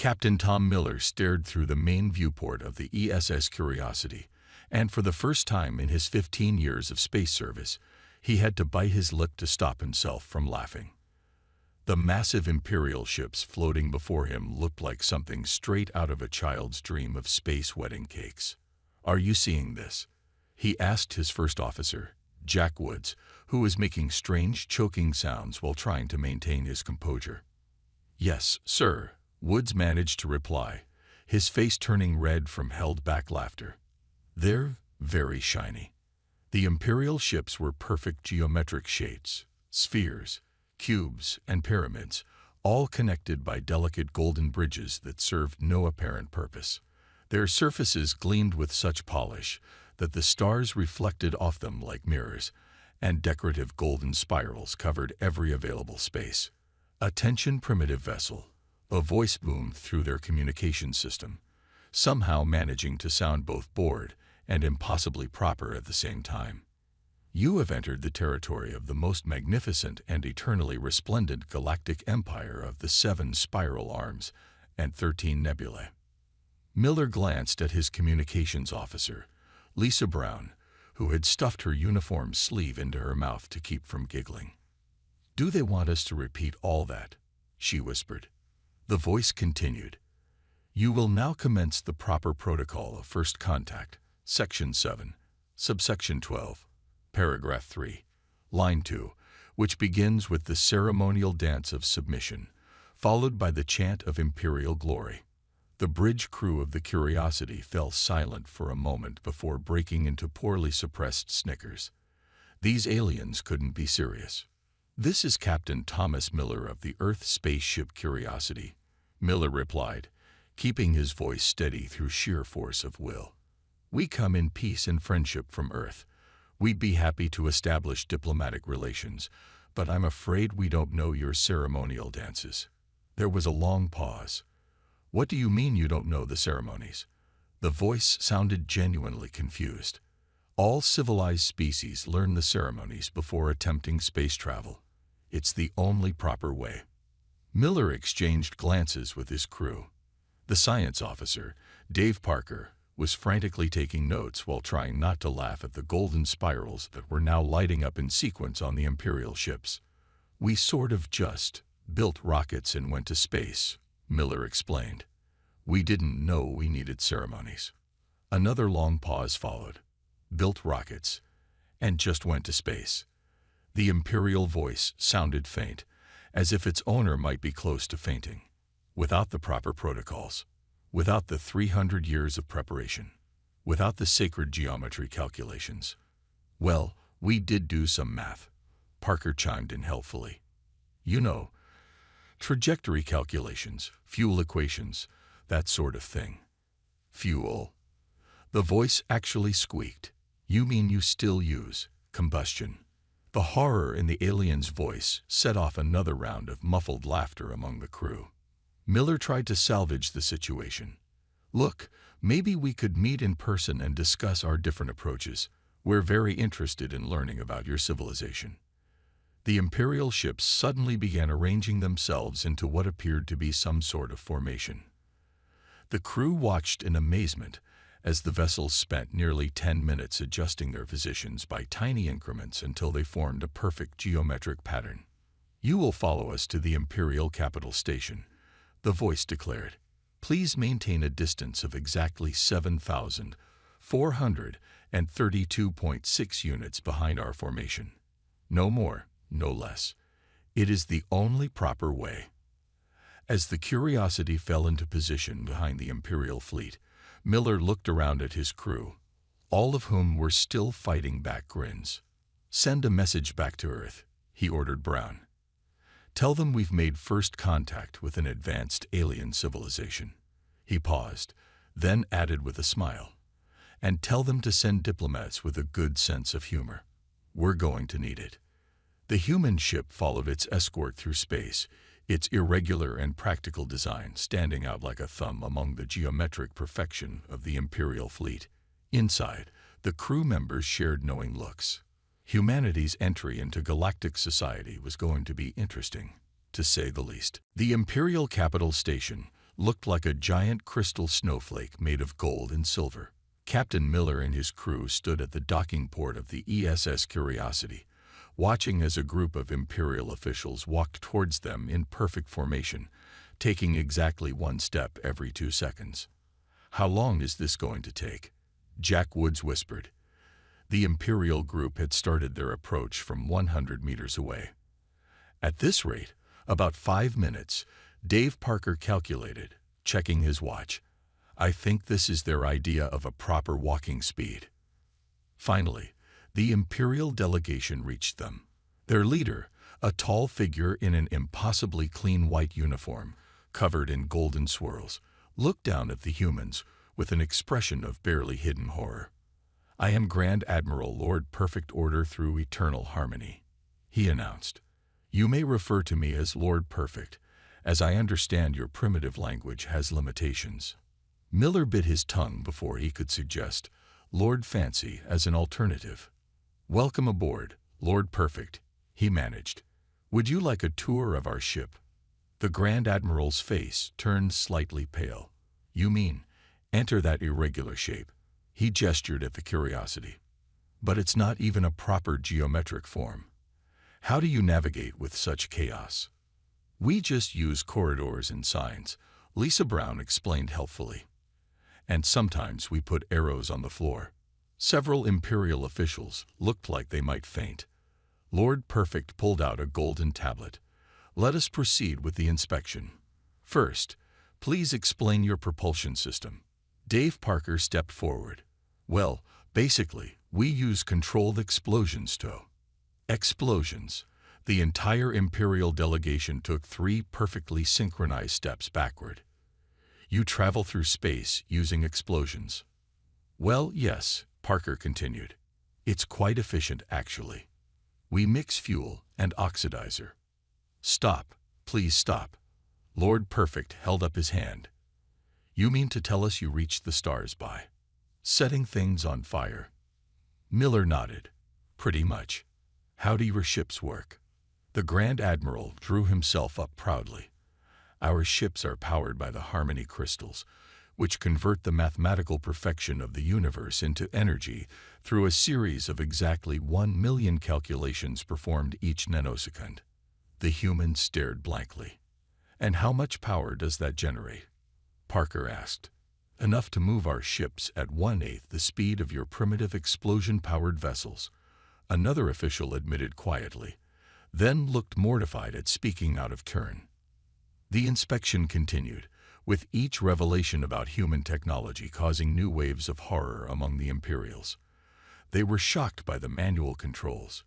Captain Tom Miller stared through the main viewport of the ESS Curiosity, and for the first time in his 15 years of space service, he had to bite his lip to stop himself from laughing. The massive Imperial ships floating before him looked like something straight out of a child's dream of space wedding cakes. "Are you seeing this?" he asked his first officer, Jack Woods, who was making strange, choking sounds while trying to maintain his composure. "Yes, sir," Woods managed to reply, his face turning red from held-back laughter. "They're very shiny." The Imperial ships were perfect geometric shapes, spheres, cubes, and pyramids, all connected by delicate golden bridges that served no apparent purpose. Their surfaces gleamed with such polish that the stars reflected off them like mirrors, and decorative golden spirals covered every available space. "Attention, primitive vessel," a voice boomed through their communication system, somehow managing to sound both bored and impossibly proper at the same time. "You have entered the territory of the most magnificent and eternally resplendent galactic empire of the 7 spiral arms and 13 nebulae." Miller glanced at his communications officer, Lisa Brown, who had stuffed her uniform sleeve into her mouth to keep from giggling. "Do they want us to repeat all that?" she whispered. The voice continued. "You will now commence the proper protocol of first contact, Section 7, Subsection 12. Paragraph 3, Line 2, which begins with the ceremonial dance of submission, followed by the chant of imperial glory." The bridge crew of the Curiosity fell silent for a moment before breaking into poorly suppressed snickers. These aliens couldn't be serious. "This is Captain Thomas Miller of the Earth spaceship Curiosity," Miller replied, keeping his voice steady through sheer force of will. "We come in peace and friendship from Earth. We'd be happy to establish diplomatic relations, but I'm afraid we don't know your ceremonial dances." There was a long pause. "What do you mean you don't know the ceremonies?" The voice sounded genuinely confused. "All civilized species learn the ceremonies before attempting space travel. It's the only proper way." Miller exchanged glances with his crew. The science officer, Dave Parker, was frantically taking notes while trying not to laugh at the golden spirals that were now lighting up in sequence on the Imperial ships. "We sort of just built rockets and went to space," Miller explained. "We didn't know we needed ceremonies." Another long pause followed. "Built rockets and just went to space." The Imperial voice sounded faint, as if its owner might be close to fainting. "Without the proper protocols, without the 300 years of preparation, without the sacred geometry calculations." "Well, we did do some math," Parker chimed in helpfully. "You know, trajectory calculations, fuel equations, that sort of thing." "Fuel?" The voice actually squeaked. "You mean you still use combustion?" The horror in the alien's voice set off another round of muffled laughter among the crew. Miller tried to salvage the situation. "Look, maybe we could meet in person and discuss our different approaches. We're very interested in learning about your civilization." The Imperial ships suddenly began arranging themselves into what appeared to be some sort of formation. The crew watched in amazement as the vessels spent nearly 10 minutes adjusting their positions by tiny increments until they formed a perfect geometric pattern. "You will follow us to the Imperial Capital Station," the voice declared. "Please maintain a distance of exactly 7,432.6 units behind our formation. No more, no less. It is the only proper way." As the Curiosity fell into position behind the Imperial fleet, Miller looked around at his crew, all of whom were still fighting back grins. "Send a message back to Earth," he ordered Brown. "Tell them we've made first contact with an advanced alien civilization." He paused, then added with a smile, "And tell them to send diplomats with a good sense of humor. We're going to need it." The human ship followed its escort through space, its irregular and practical design standing out like a thumb among the geometric perfection of the Imperial fleet. Inside, the crew members shared knowing looks. Humanity's entry into galactic society was going to be interesting, to say the least. The Imperial Capital Station looked like a giant crystal snowflake made of gold and silver. Captain Miller and his crew stood at the docking port of the ESS Curiosity, watching as a group of Imperial officials walked towards them in perfect formation, taking exactly one step every 2 seconds. "How long is this going to take?" Jack Woods whispered. The Imperial group had started their approach from 100 meters away. "At this rate, about 5 minutes," Dave Parker calculated, checking his watch. "I think this is their idea of a proper walking speed." Finally, the Imperial delegation reached them. Their leader, a tall figure in an impossibly clean white uniform, covered in golden swirls, looked down at the humans with an expression of barely hidden horror. "I am Grand Admiral Lord Perfect Order through Eternal Harmony," he announced. "You may refer to me as Lord Perfect, as I understand your primitive language has limitations." Miller bit his tongue before he could suggest Lord Fancy as an alternative. "Welcome aboard, Lord Perfect," he managed. "Would you like a tour of our ship?" The Grand Admiral's face turned slightly pale. "You mean, enter that irregular shape?" He gestured at the Curiosity. "But it's not even a proper geometric form. How do you navigate with such chaos?" "We just use corridors and signs," Lisa Brown explained helpfully. "And sometimes we put arrows on the floor." Several Imperial officials looked like they might faint. Lord Perfect pulled out a golden tablet. "Let us proceed with the inspection. First, please explain your propulsion system." Dave Parker stepped forward. "Well, basically, we use controlled explosions to..." Explosions. The entire Imperial delegation took 3 perfectly synchronized steps backward. "You travel through space using explosions." "Well, yes," Parker continued. "It's quite efficient, actually. We mix fuel and oxidizer." "Stop, please stop." Lord Perfect held up his hand. "You mean to tell us you reached the stars by setting things on fire?" Miller nodded. "Pretty much. How do your ships work?" The Grand Admiral drew himself up proudly. "Our ships are powered by the Harmony crystals, which convert the mathematical perfection of the universe into energy through a series of exactly 1 million calculations performed each nanosecond." The human stared blankly. "And how much power does that generate?" Parker asked. "Enough to move our ships at 1/8 the speed of your primitive explosion-powered vessels," another official admitted quietly, then looked mortified at speaking out of turn. The inspection continued, with each revelation about human technology causing new waves of horror among the Imperials. They were shocked by the manual controls.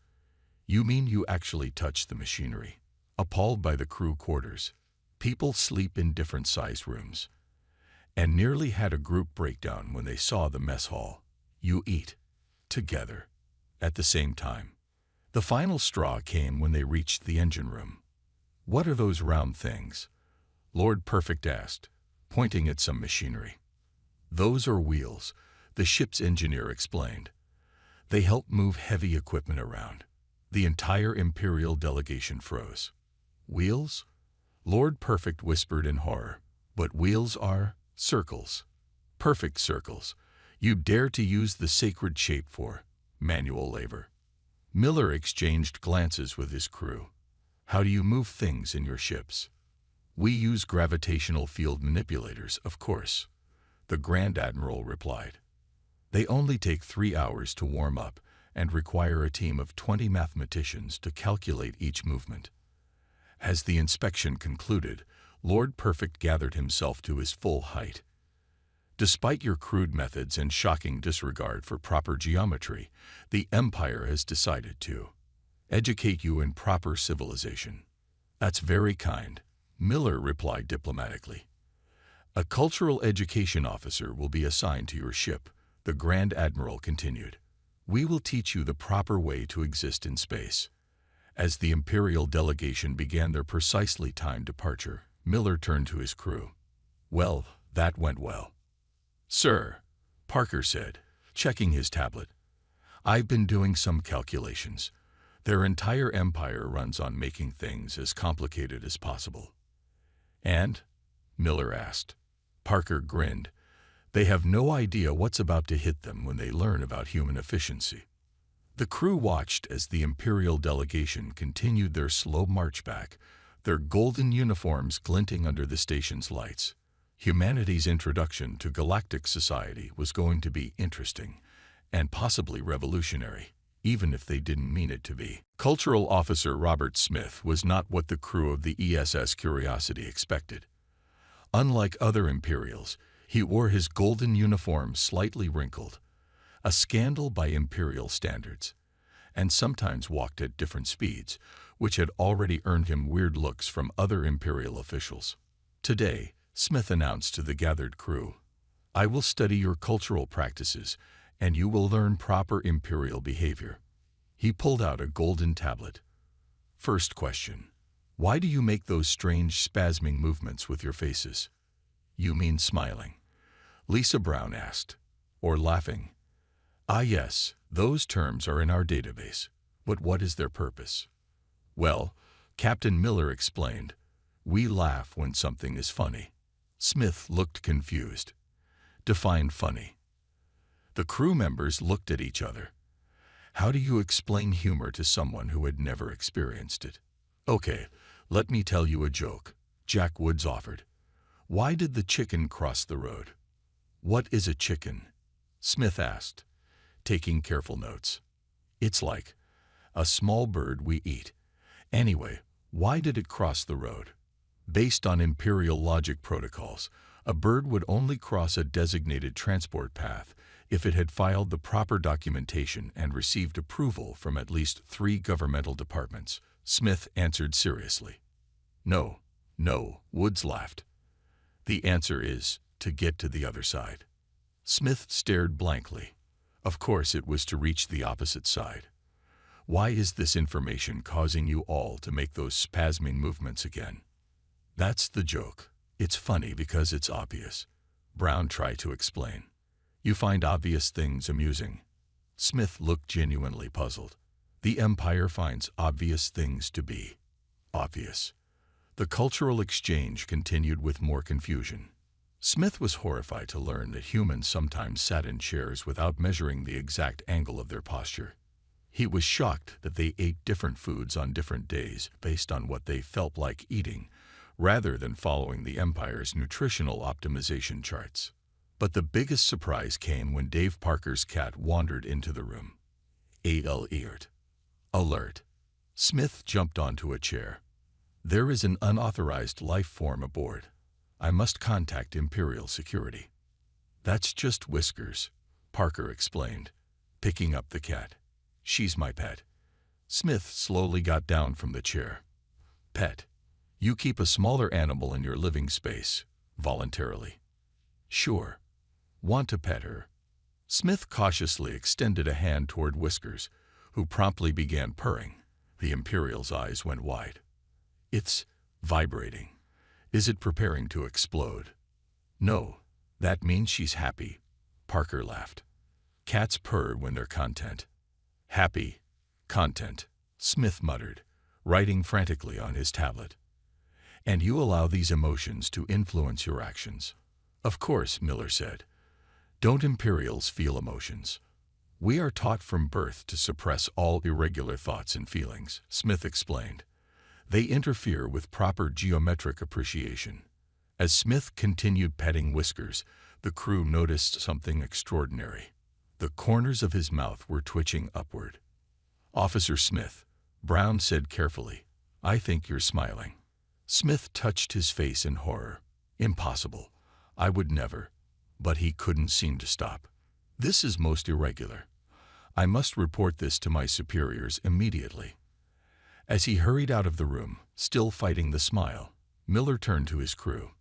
"You mean you actually touch the machinery?" Appalled by the crew quarters. "People sleep in different-sized rooms." And nearly had a group breakdown when they saw the mess hall. "You eat together at the same time." The final straw came when they reached the engine room. "What are those round things?" Lord Perfect asked, pointing at some machinery. "Those are wheels," the ship's engineer explained. "They help move heavy equipment around." The entire Imperial delegation froze. "Wheels?" Lord Perfect whispered in horror. "But wheels are circles. Perfect circles. You dare to use the sacred shape for manual labor." Miller exchanged glances with his crew. "How do you move things in your ships?" "We use gravitational field manipulators, of course," the Grand Admiral replied. "They only take 3 hours to warm up and require a team of 20 mathematicians to calculate each movement." As the inspection concluded, Lord Perfect gathered himself to his full height. "Despite your crude methods and shocking disregard for proper geometry, the Empire has decided to educate you in proper civilization." "That's very kind," Miller replied diplomatically. "A cultural education officer will be assigned to your ship," the Grand Admiral continued. "We will teach you the proper way to exist in space." As the Imperial delegation began their precisely timed departure, Miller turned to his crew. "Well, that went well." "Sir," Parker said, checking his tablet, "I've been doing some calculations. Their entire empire runs on making things as complicated as possible." "And?" Miller asked. Parker grinned. They have no idea what's about to hit them when they learn about human efficiency. The crew watched as the Imperial delegation continued their slow march back, their golden uniforms glinting under the station's lights. Humanity's introduction to galactic society was going to be interesting and possibly revolutionary, even if they didn't mean it to be. Cultural Officer Robert Smith was not what the crew of the ESS Curiosity expected. Unlike other Imperials, he wore his golden uniform slightly wrinkled, a scandal by Imperial standards, and sometimes walked at different speeds, which had already earned him weird looks from other Imperial officials. Today, Smith announced to the gathered crew, "I will study your cultural practices, and you will learn proper Imperial behavior." He pulled out a golden tablet. First question. Why do you make those strange spasming movements with your faces? You mean smiling? Lisa Brown asked. Or laughing? Ah yes, those terms are in our database. But what is their purpose? Well, Captain Miller explained, we laugh when something is funny. Smith looked confused. Define funny. The crew members looked at each other. How do you explain humor to someone who had never experienced it? Okay, let me tell you a joke, Jack Woods offered. Why did the chicken cross the road? What is a chicken? Smith asked, taking careful notes. It's like a small bird we eat. Anyway, why did it cross the road? Based on Imperial logic protocols, a bird would only cross a designated transport path if it had filed the proper documentation and received approval from at least 3 governmental departments. Smith answered seriously. No, Woods laughed. The answer is to get to the other side. Smith stared blankly. Of course it was to reach the opposite side. Why is this information causing you all to make those spasming movements again? That's the joke. It's funny because it's obvious. Brown tried to explain. You find obvious things amusing. Smith looked genuinely puzzled. The Empire finds obvious things to be obvious. The cultural exchange continued with more confusion. Smith was horrified to learn that humans sometimes sat in chairs without measuring the exact angle of their posture. He was shocked that they ate different foods on different days based on what they felt like eating, rather than following the Empire's nutritional optimization charts. But the biggest surprise came when Dave Parker's cat wandered into the room. Alert. Smith jumped onto a chair. There is an unauthorized life form aboard. I must contact Imperial security. That's just Whiskers, Parker explained, picking up the cat. She's my pet. Smith slowly got down from the chair. Pet. You keep a smaller animal in your living space, voluntarily. Sure. Want to pet her? Smith cautiously extended a hand toward Whiskers, who promptly began purring. The Imperial's eyes went wide. It's vibrating. Is it preparing to explode? No, that means she's happy. Parker laughed. Cats purr when they're content. Happy. Content, Smith muttered, writing frantically on his tablet. And you allow these emotions to influence your actions. Of course, Miller said. Don't Imperials feel emotions? We are taught from birth to suppress all irregular thoughts and feelings, Smith explained. They interfere with proper geometric appreciation. As Smith continued petting Whiskers, the crew noticed something extraordinary. The corners of his mouth were twitching upward. Officer Smith, Brown said carefully, I think you're smiling. Smith touched his face in horror. Impossible. I would never. But he couldn't seem to stop. This is most irregular. I must report this to my superiors immediately. As he hurried out of the room, still fighting the smile, Miller turned to his crew.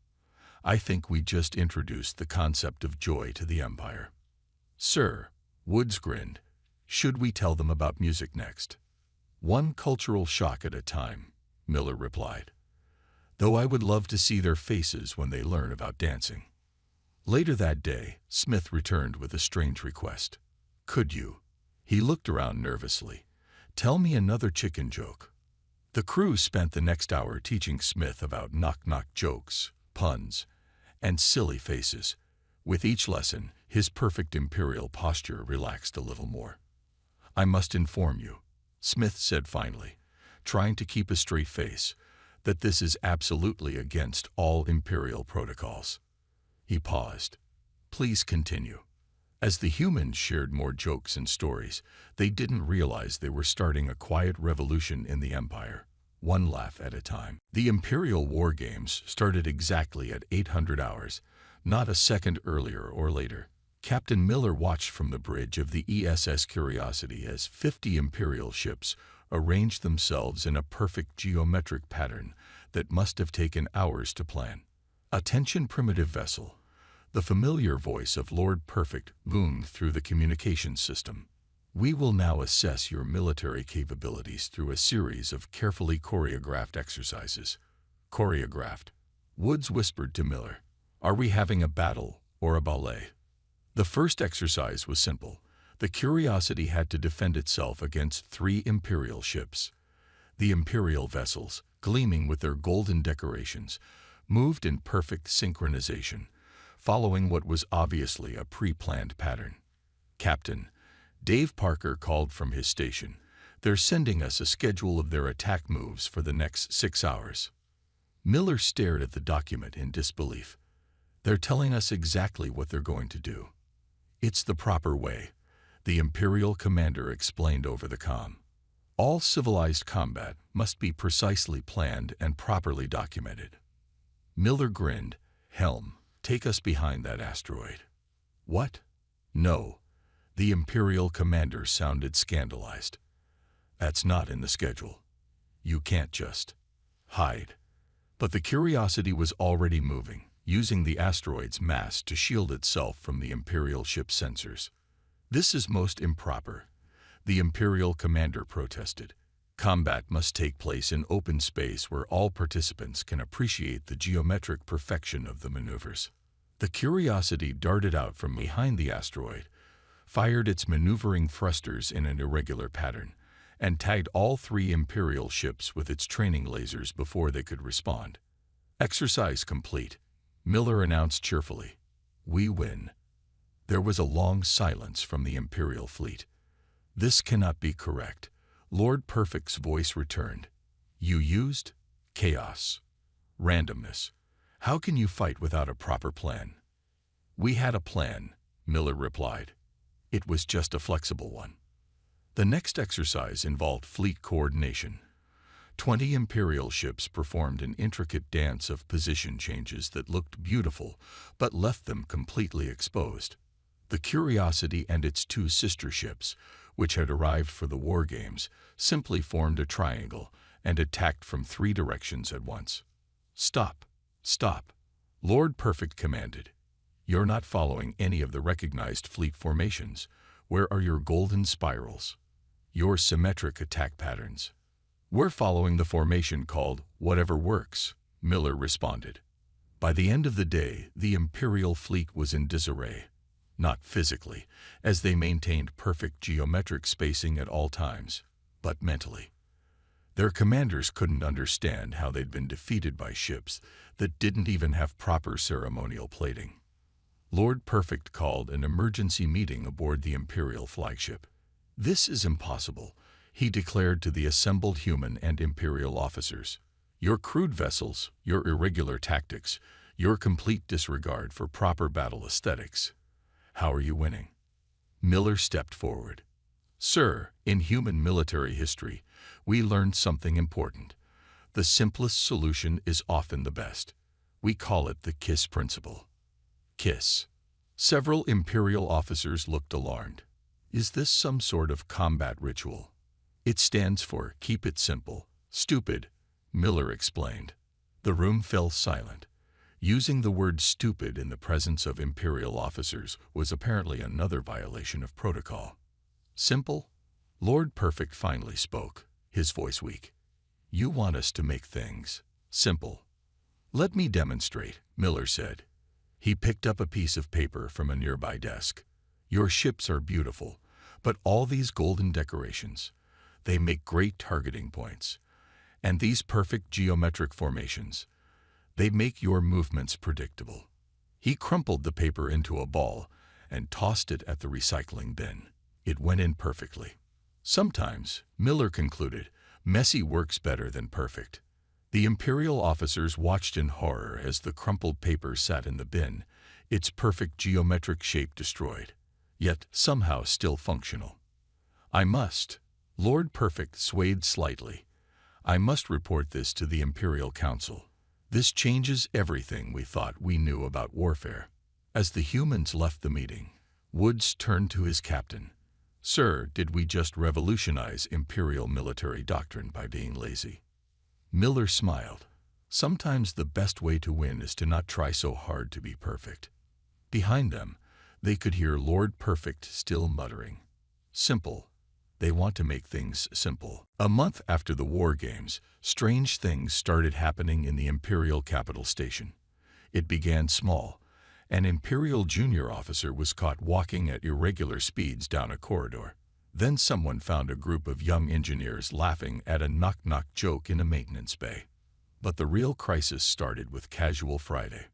I think we just introduced the concept of joy to the Empire. Sir, Woods grinned. Should we tell them about music next? One cultural shock at a time, Miller replied. Though I would love to see their faces when they learn about dancing. Later that day, Smith returned with a strange request. Could you? He looked around nervously. Tell me another chicken joke. The crew spent the next hour teaching Smith about knock-knock jokes, puns, and silly faces. With each lesson, his perfect imperial posture relaxed a little more. "I must inform you," Smith said finally, trying to keep a straight face, "that this is absolutely against all imperial protocols." He paused. "Please continue." As the humans shared more jokes and stories, they didn't realize they were starting a quiet revolution in the Empire, one laugh at a time. The Imperial War Games started exactly at 800 hours, not a second earlier or later. Captain Miller watched from the bridge of the ESS Curiosity as 50 Imperial ships arranged themselves in a perfect geometric pattern that must have taken hours to plan. "Attention, primitive vessel." The familiar voice of Lord Perfect boomed through the communications system. "We will now assess your military capabilities through a series of carefully choreographed exercises." "Choreographed?" Woods whispered to Miller. "Are we having a battle or a ballet?" The first exercise was simple. The Curiosity had to defend itself against 3 Imperial ships. The Imperial vessels, gleaming with their golden decorations, moved in perfect synchronization, following what was obviously a pre-planned pattern. "Captain," Dave Parker called from his station, "they're sending us a schedule of their attack moves for the next 6 hours." Miller stared at the document in disbelief. "They're telling us exactly what they're going to do." "It's the proper way," the Imperial commander explained over the comm. "All civilized combat must be precisely planned and properly documented." Miller grinned. "Helm, take us behind that asteroid." "What?" "No." The Imperial commander sounded scandalized. "That's not in the schedule. You can't just hide." But the Curiosity was already moving, using the asteroid's mass to shield itself from the Imperial ship's sensors. "This is most improper," the Imperial commander protested. "Combat must take place in open space where all participants can appreciate the geometric perfection of the maneuvers." The Curiosity darted out from behind the asteroid, fired its maneuvering thrusters in an irregular pattern, and tagged all 3 Imperial ships with its training lasers before they could respond. "Exercise complete," Miller announced cheerfully. "We win." There was a long silence from the Imperial fleet. "This cannot be correct," Lord Perfect's voice returned. "You used chaos, randomness. How can you fight without a proper plan?" "We had a plan," Miller replied. "It was just a flexible one." The next exercise involved fleet coordination. 20 Imperial ships performed an intricate dance of position changes that looked beautiful but left them completely exposed. The Curiosity and its 2 sister ships, which had arrived for the war games, simply formed a triangle and attacked from 3 directions at once. "Stop! Stop!" Lord Perfect commanded. "You're not following any of the recognized fleet formations. Where are your golden spirals? Your symmetric attack patterns?" "We're following the formation called whatever works," Miller responded. By the end of the day, the Imperial fleet was in disarray. Not physically, as they maintained perfect geometric spacing at all times, but mentally. Their commanders couldn't understand how they'd been defeated by ships that didn't even have proper ceremonial plating. Lord Perfect called an emergency meeting aboard the Imperial flagship. "This is impossible," he declared to the assembled human and Imperial officers. "Your crude vessels, your irregular tactics, your complete disregard for proper battle aesthetics. How are you winning?" Miller stepped forward. "Sir, in human military history, we learned something important. The simplest solution is often the best. We call it the KISS principle." "KISS?" Several Imperial officers looked alarmed. "Is this some sort of combat ritual?" "It stands for Keep It Simple, Stupid," Miller explained. The room fell silent. Using the word stupid in the presence of Imperial officers was apparently another violation of protocol. "Simple?" Lord Perfect finally spoke, his voice weak. "You want us to make things simple." "Let me demonstrate," Miller said. He picked up a piece of paper from a nearby desk. "Your ships are beautiful, but all these golden decorations, they make great targeting points. And these perfect geometric formations, They make your movements predictable. He crumpled the paper into a ball and tossed it at the recycling bin. It went in perfectly. Sometimes, Miller concluded, messy works better than perfect. The Imperial officers watched in horror as the crumpled paper sat in the bin, its perfect geometric shape destroyed, yet somehow still functional. Lord Perfect swayed slightly. I must report this to the Imperial Council. This changes everything we thought we knew about warfare. As the humans left the meeting, Woods turned to his captain. Sir, did we just revolutionize Imperial military doctrine by being lazy? Miller smiled. Sometimes the best way to win is to not try so hard to be perfect. Behind them, they could hear Lord Perfect still muttering. Simple. They want to make things simple. A month after the War Games, strange things started happening in the Imperial Capital Station. It began small. An Imperial junior officer was caught walking at irregular speeds down a corridor. Then someone found a group of young engineers laughing at a knock-knock joke in a maintenance bay. But the real crisis started with Casual Friday.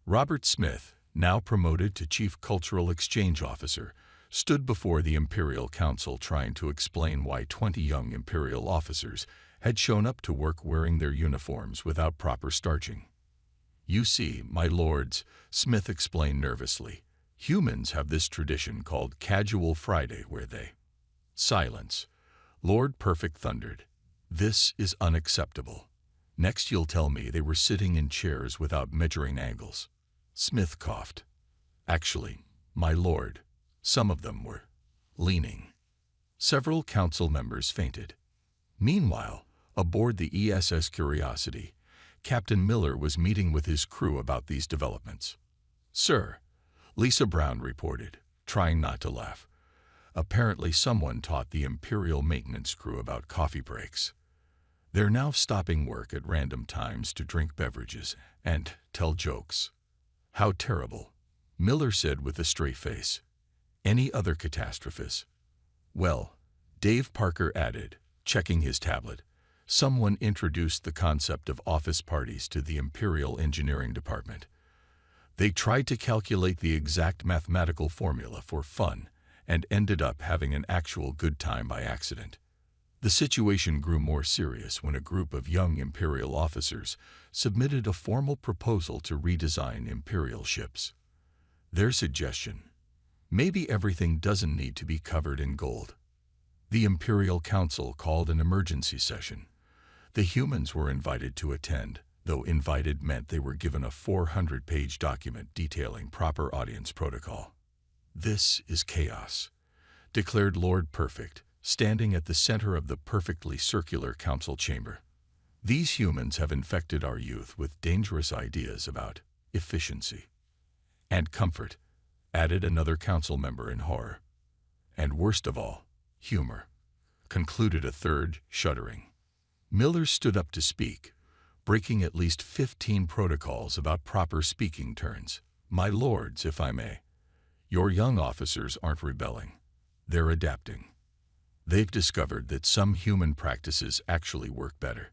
Robert Smith, now promoted to Chief Cultural Exchange Officer, stood before the Imperial Council trying to explain why 20 young Imperial officers had shown up to work wearing their uniforms without proper starching. You see, my lords, Smith explained nervously, humans have this tradition called Casual Friday where they... Silence. Lord Perfect thundered. This is unacceptable. Next you'll tell me they were sitting in chairs without measuring angles. Smith coughed. Actually, my lord, some of them were leaning. Several council members fainted. Meanwhile, aboard the ESS Curiosity, Captain Miller was meeting with his crew about these developments. Sir, Lisa Brown reported, trying not to laugh. Apparently someone taught the Imperial maintenance crew about coffee breaks. They're now stopping work at random times to drink beverages and tell jokes. How terrible, Miller said with a straight face. Any other catastrophes? Well, Dave Parker added, checking his tablet. Someone introduced the concept of office parties to the Imperial Engineering Department. They tried to calculate the exact mathematical formula for fun and ended up having an actual good time by accident. The situation grew more serious when a group of young Imperial officers submitted a formal proposal to redesign Imperial ships. Their suggestion: maybe everything doesn't need to be covered in gold. The Imperial Council called an emergency session. The humans were invited to attend, though invited meant they were given a 400-page document detailing proper audience protocol. This is chaos, declared Lord Perfect, standing at the center of the perfectly circular council chamber. These humans have infected our youth with dangerous ideas about efficiency and comfort, added another council member in horror. And worst of all, humor, concluded a third, shuddering. Miller stood up to speak, breaking at least 15 protocols about proper speaking turns. My lords, if I may, your young officers aren't rebelling. They're adapting. They've discovered that some human practices actually work better.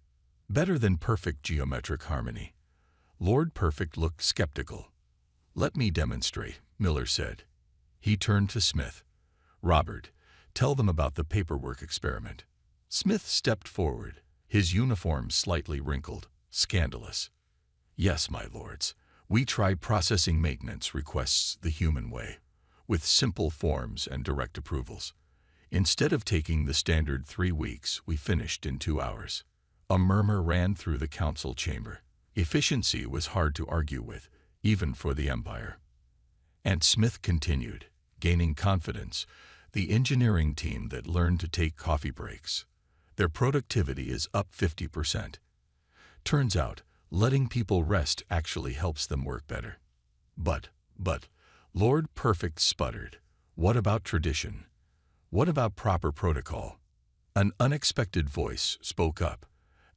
Better than perfect geometric harmony. Lord Perfect looked skeptical. Let me demonstrate, Miller said. He turned to Smith. Robert, tell them about the paperwork experiment. Smith stepped forward, his uniform slightly wrinkled. Scandalous. Yes, my lords, we try processing maintenance requests the human way, with simple forms and direct approvals. Instead of taking the standard 3 weeks, we finished in 2 hours. A murmur ran through the council chamber. Efficiency was hard to argue with, even for the Empire. And Smith continued, gaining confidence, the engineering team that learned to take coffee breaks. Their productivity is up 50%. Turns out, letting people rest actually helps them work better. But, Lord Perfect sputtered. What about tradition? What about proper protocol? An unexpected voice spoke up,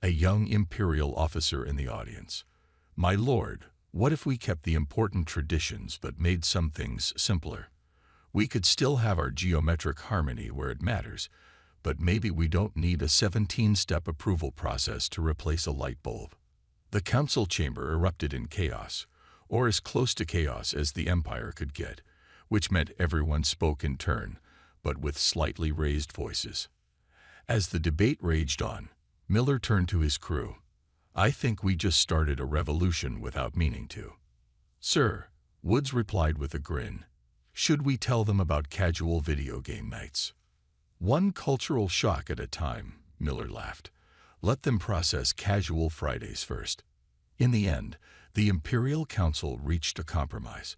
a young Imperial officer in the audience. My lord, what if we kept the important traditions but made some things simpler? We could still have our geometric harmony where it matters, but maybe we don't need a 17-step approval process to replace a light bulb. The council chamber erupted in chaos, or as close to chaos as the Empire could get, which meant everyone spoke in turn, but with slightly raised voices. As the debate raged on, Miller turned to his crew. "I think we just started a revolution without meaning to." "Sir," Woods replied with a grin, "should we tell them about casual video game nights?" "One cultural shock at a time," Miller laughed. "Let them process casual Fridays first." In the end, the Imperial Council reached a compromise,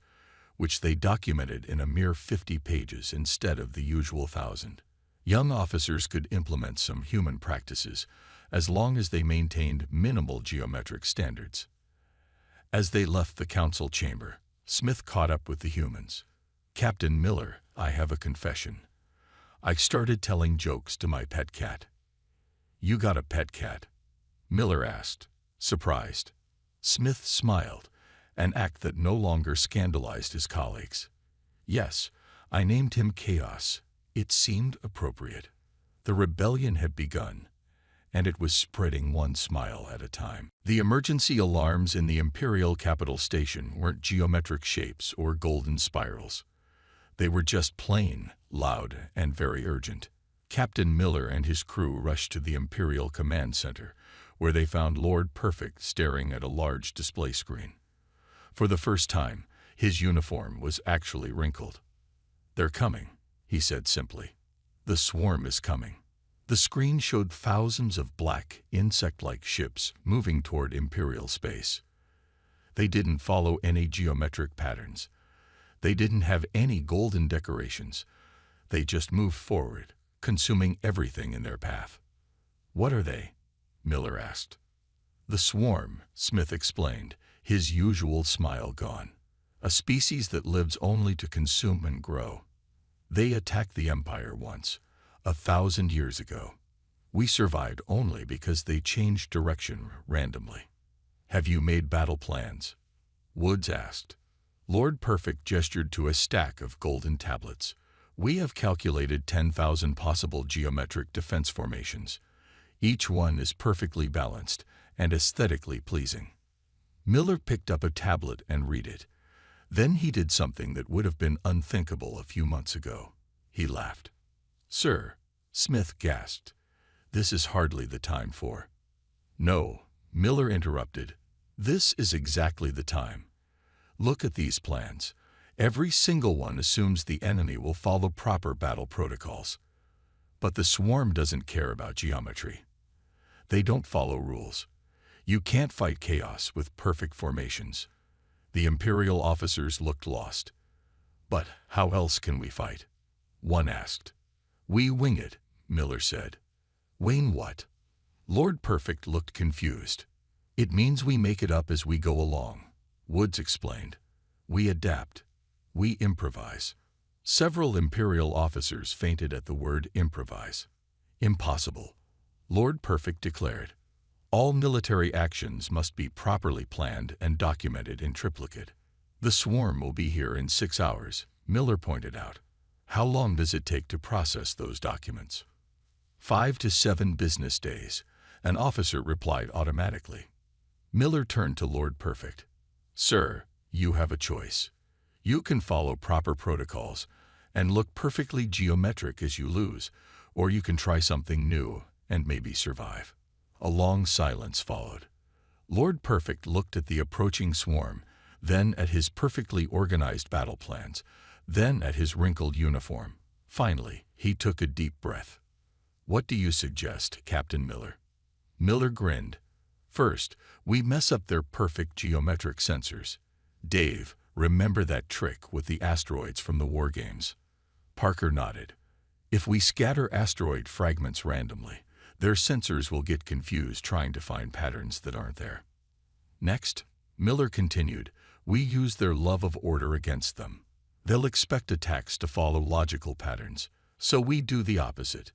which they documented in a mere 50 pages instead of the usual 1,000. Young officers could implement some human practices as long as they maintained minimal geometric standards. As they left the council chamber, Smith caught up with the humans. "Captain Miller, I have a confession. I started telling jokes to my pet cat." "You got a pet cat?" Miller asked, surprised. Smith smiled, an act that no longer scandalized his colleagues. "Yes, I named him Chaos. It seemed appropriate. The rebellion had begun, and it was spreading one smile at a time." The emergency alarms in the Imperial Capital Station weren't geometric shapes or golden spirals. They were just plain, loud, and very urgent. Captain Miller and his crew rushed to the Imperial Command Center, where they found Lord Perfect staring at a large display screen. For the first time, his uniform was actually wrinkled. "They're coming," he said simply. "The swarm is coming." The screen showed thousands of black, insect-like ships moving toward Imperial space. They didn't follow any geometric patterns. They didn't have any golden decorations. They just moved forward, consuming everything in their path. "What are they?" Miller asked. "The swarm," Smith explained, his usual smile gone. "A species that lives only to consume and grow. They attacked the Empire once, 1,000 years ago. We survived only because they changed direction randomly." "Have you made battle plans?" Woods asked. Lord Perfect gestured to a stack of golden tablets. "We have calculated 10,000 possible geometric defense formations. Each one is perfectly balanced and aesthetically pleasing." Miller picked up a tablet and read it. Then he did something that would have been unthinkable a few months ago. He laughed. "Sir," Smith gasped, "this is hardly the time for—" "No," Miller interrupted. "This is exactly the time. Look at these plans. Every single one assumes the enemy will follow proper battle protocols. But the swarm doesn't care about geometry. They don't follow rules. You can't fight chaos with perfect formations." The Imperial officers looked lost. "But how else can we fight?" one asked. "We wing it," Miller said. "Wing what?" Lord Perfect looked confused. "It means we make it up as we go along," Woods explained. "We adapt. We improvise." Several Imperial officers fainted at the word improvise. "Impossible," Lord Perfect declared. "All military actions must be properly planned and documented in triplicate." "The swarm will be here in 6 hours," Miller pointed out. "How long does it take to process those documents?" 5 to 7 business days, an officer replied automatically. Miller turned to Lord Perfect. "Sir, you have a choice. You can follow proper protocols and look perfectly geometric as you lose, or you can try something new and maybe survive." A long silence followed. Lord Perfect looked at the approaching swarm, then at his perfectly organized battle plans, then at his wrinkled uniform. Finally, he took a deep breath. "What do you suggest, Captain Miller?" Miller grinned. "First, we mess up their perfect geometric sensors. Dave, remember that trick with the asteroids from the war games?" Parker nodded. "If we scatter asteroid fragments randomly, their sensors will get confused trying to find patterns that aren't there. Next," Miller continued, "we use their love of order against them. They'll expect attacks to follow logical patterns, so we do the opposite.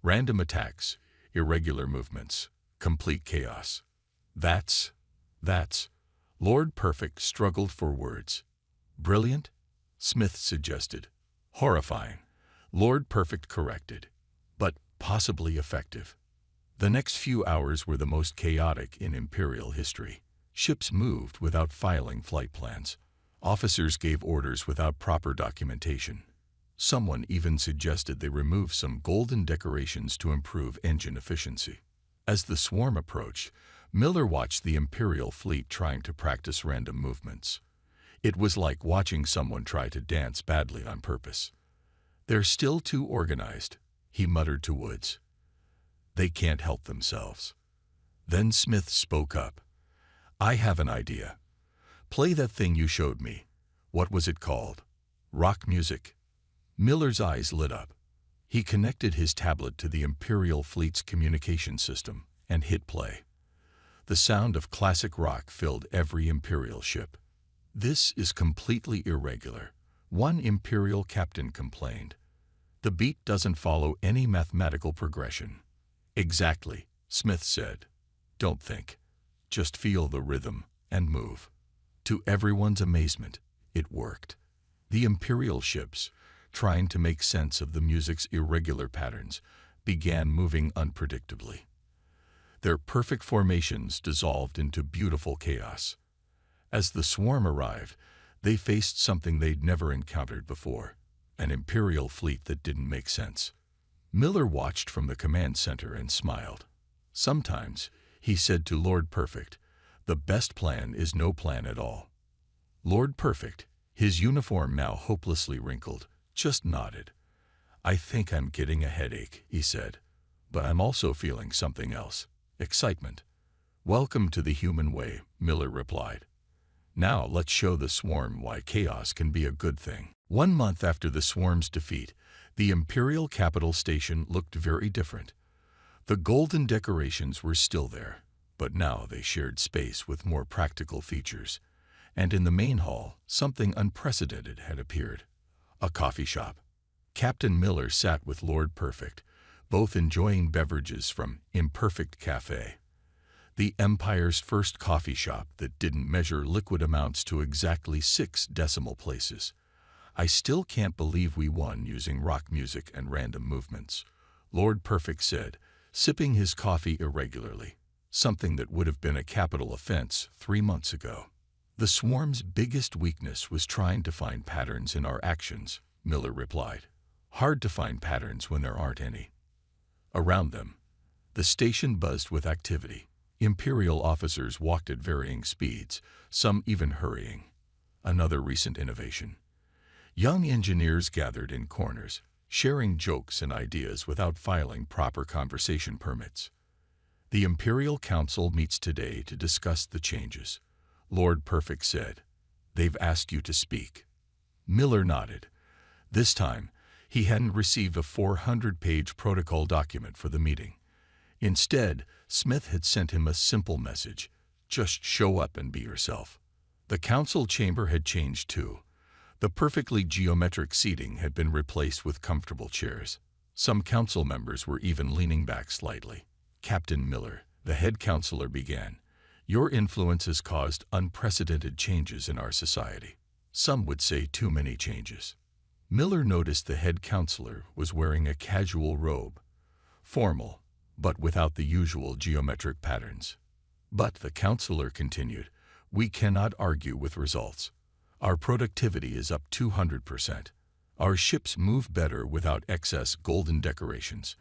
Random attacks, irregular movements, complete chaos. That's... Lord Perfect struggled for words. "Brilliant?" Smith suggested. "Horrifying," Lord Perfect corrected. "But possibly effective." The next few hours were the most chaotic in Imperial history. Ships moved without filing flight plans. Officers gave orders without proper documentation. Someone even suggested they remove some golden decorations to improve engine efficiency. As the swarm approached, Miller watched the Imperial fleet trying to practice random movements. It was like watching someone try to dance badly on purpose. "They're still too organized," he muttered to Woods. "They can't help themselves." Then Smith spoke up. "I have an idea. Play that thing you showed me. What was it called? Rock music?" Miller's eyes lit up. He connected his tablet to the Imperial fleet's communication system and hit play. The sound of classic rock filled every Imperial ship. "This is completely irregular," one Imperial captain complained. "The beat doesn't follow any mathematical progression." "Exactly," Smith said. "Don't think. Just feel the rhythm and move." To everyone's amazement, it worked. The Imperial ships, trying to make sense of the music's irregular patterns, began moving unpredictably. Their perfect formations dissolved into beautiful chaos. As the swarm arrived, they faced something they'd never encountered before, an Imperial fleet that didn't make sense. Miller watched from the command center and smiled. "Sometimes," he said to Lord Perfect, "the best plan is no plan at all." Lord Perfect, his uniform now hopelessly wrinkled, just nodded. "I think I'm getting a headache," he said, "but I'm also feeling something else. Excitement." "Welcome to the human way," Miller replied. "Now let's show the swarm why chaos can be a good thing." 1 month after the swarm's defeat, the Imperial capital station looked very different. The golden decorations were still there, but now they shared space with more practical features. And in the main hall, something unprecedented had appeared. A coffee shop. Captain Miller sat with Lord Perfect, both enjoying beverages from Imperfect Cafe, the Empire's first coffee shop that didn't measure liquid amounts to exactly 6 decimal places. "I still can't believe we won using rock music and random movements," Lord Perfect said, sipping his coffee irregularly, something that would have been a capital offense 3 months ago. "The swarm's biggest weakness was trying to find patterns in our actions," Miller replied. "Hard to find patterns when there aren't any." Around them, the station buzzed with activity. Imperial officers walked at varying speeds, some even hurrying. Another recent innovation. Young engineers gathered in corners, sharing jokes and ideas without filing proper conversation permits. "The Imperial Council meets today to discuss the changes," Lord Perfect said. "They've asked you to speak." Miller nodded. This time, he hadn't received a 400-page protocol document for the meeting. Instead, Smith had sent him a simple message: "Just show up and be yourself." The council chamber had changed too. The perfectly geometric seating had been replaced with comfortable chairs. Some council members were even leaning back slightly. "Captain Miller," the head counselor began, "your influence has caused unprecedented changes in our society. Some would say too many changes." Miller noticed the head counselor was wearing a casual robe, formal, but without the usual geometric patterns. "But," the counselor continued, "we cannot argue with results. Our productivity is up 200%. Our ships move better without excess golden decorations.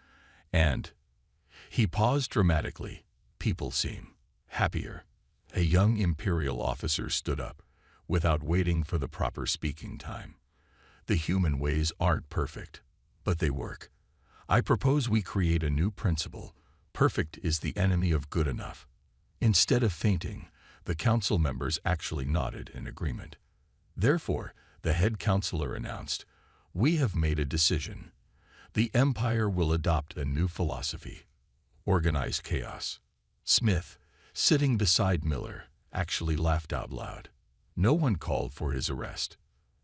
And," he paused dramatically, "people seem happier." A young Imperial officer stood up, without waiting for the proper speaking time. "The human ways aren't perfect, but they work. I propose we create a new principle: perfect is the enemy of good enough." Instead of fainting, the council members actually nodded in agreement. Therefore, the head counselor announced, "We have made a decision. The Empire will adopt a new philosophy: organized chaos." Smith, sitting beside Miller, actually laughed out loud. No one called for his arrest.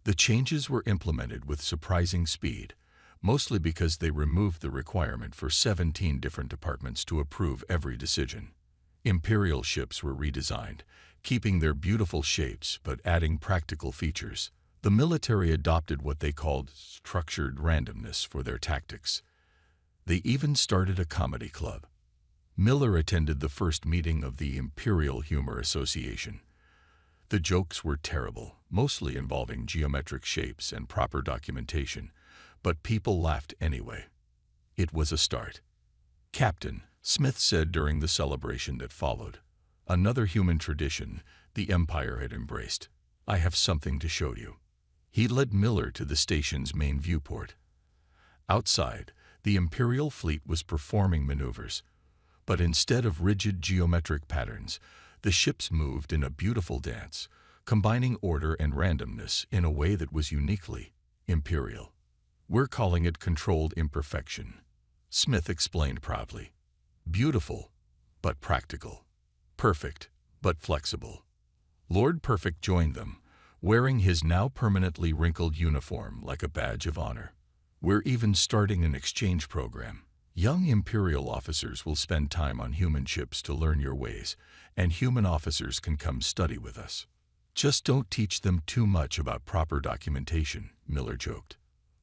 The changes were implemented with surprising speed, mostly because they removed the requirement for 17 different departments to approve every decision. Imperial ships were redesigned, keeping their beautiful shapes but adding practical features. The military adopted what they called structured randomness for their tactics. They even started a comedy club. Miller attended the first meeting of the Imperial Humor Association. The jokes were terrible, mostly involving geometric shapes and proper documentation, but people laughed anyway. It was a start. "Captain," Smith said during the celebration that followed, another human tradition the Empire had embraced. "I have something to show you." He led Miller to the station's main viewport. Outside, the Imperial fleet was performing maneuvers, but instead of rigid geometric patterns, the ships moved in a beautiful dance, combining order and randomness in a way that was uniquely Imperial. "We're calling it controlled imperfection," Smith explained proudly. "Beautiful, but practical. Perfect, but flexible." Lord Perfect joined them, wearing his now permanently wrinkled uniform like a badge of honor. "We're even starting an exchange program. Young Imperial officers will spend time on human ships to learn your ways, and human officers can come study with us. Just don't teach them too much about proper documentation," Miller joked.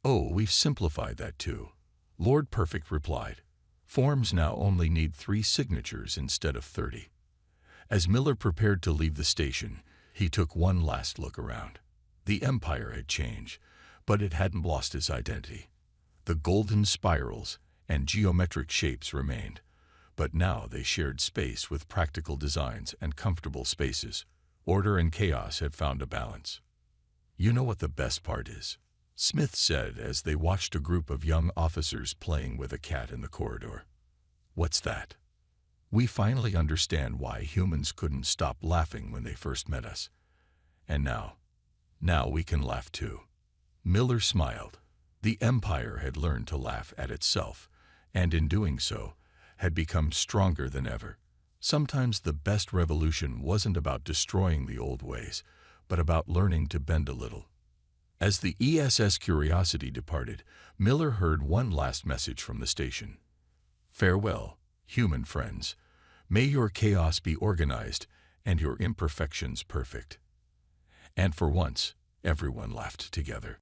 "Oh, we've simplified that too," Lord Perfect replied. "Forms now only need 3 signatures instead of 30. As Miller prepared to leave the station, he took one last look around. The Empire had changed, but it hadn't lost its identity. The golden spirals and geometric shapes remained, but now they shared space with practical designs and comfortable spaces. Order and chaos had found a balance. "You know what the best part is?" Smith said as they watched a group of young officers playing with a cat in the corridor. "What's that?" "We finally understand why humans couldn't stop laughing when they first met us. And now we can laugh too." Miller smiled. The Empire had learned to laugh at itself, and in doing so, had become stronger than ever. Sometimes the best revolution wasn't about destroying the old ways, but about learning to bend a little. As the ESS Curiosity departed, Miller heard one last message from the station. "Farewell, human friends. May your chaos be organized and your imperfections perfect." And for once, everyone laughed together.